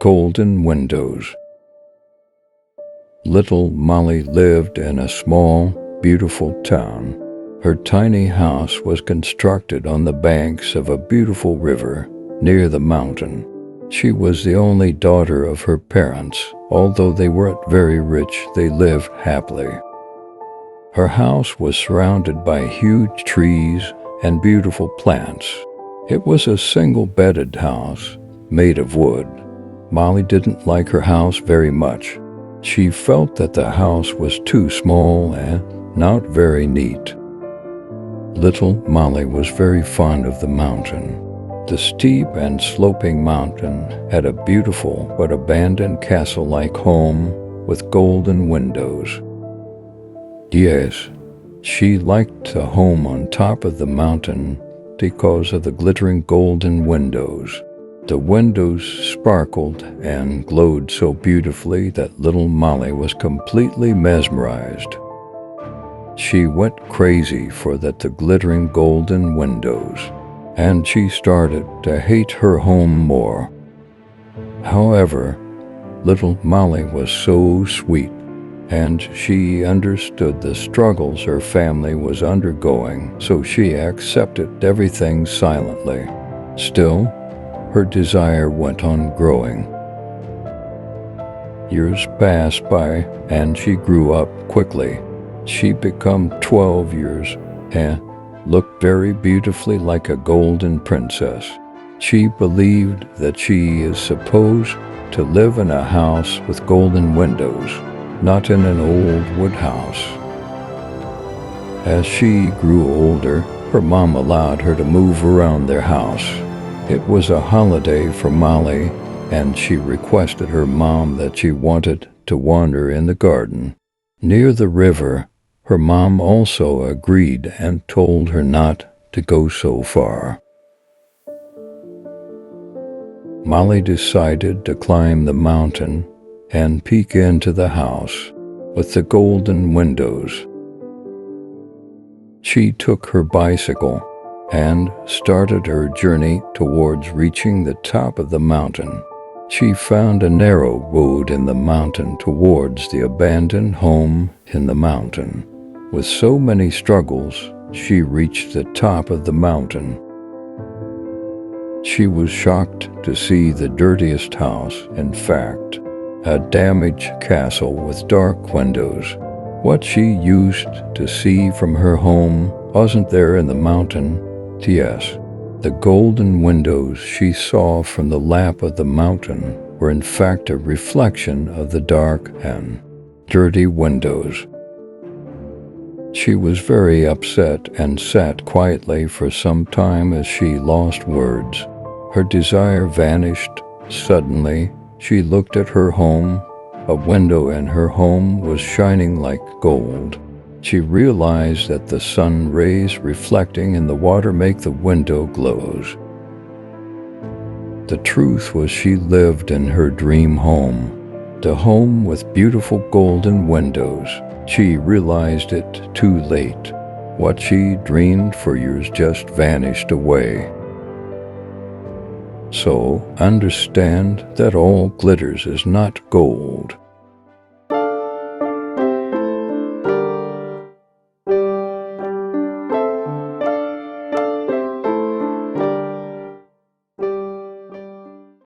Golden Windows. Little Molly lived in a small, beautiful town. Her tiny house was constructed on the banks of a beautiful river near the mountain. She was the only daughter of her parents. Although they weren't very rich, they lived happily. Her house was surrounded by huge trees and beautiful plants. It was a single-bedded house made of wood. Molly didn't like her house very much. She felt that the house was too small and not very neat. Little Molly was very fond of the mountain. The steep and sloping mountain had a beautiful but abandoned castle-like home with golden windows. Yes, she liked the home on top of the mountain because of the glittering golden windows. The windows sparkled and glowed so beautifully that little Molly was completely mesmerized. She went crazy for the glittering golden windows, and she started to hate her home more. However, little Molly was so sweet, and she understood the struggles her family was undergoing, so she accepted everything silently. Still, her desire went on growing. Years passed by, and she grew up quickly. She became 12 years and looked very beautifully like a golden princess. She believed that she is supposed to live in a house with golden windows, not in an old wood house. As she grew older, her mom allowed her to move around their house. It was a holiday for Molly, and she requested her mom that she wanted to wander in the garden near the river. Her mom also agreed and told her not to go so far. Molly decided to climb the mountain and peek into the house with the golden windows. She took her bicycle and started her journey towards reaching the top of the mountain. She found a narrow road in the mountain towards the abandoned home in the mountain. With so many struggles, she reached the top of the mountain. She was shocked to see the dirtiest house, in fact, a damaged castle with dark windows. What she used to see from her home wasn't there in the mountain. Yes, the golden windows she saw from the lap of the mountain were in fact a reflection of the dark and dirty windows. She was very upset and sat quietly for some time as she lost words. Her desire vanished. Suddenly, she looked at her home. A window in her home was shining like gold. She realized that the sun rays reflecting in the water make the window glows. The truth was she lived in her dream home, the home with beautiful golden windows. She realized it too late. What she dreamed for years just vanished away. So understand that all glitters is not gold.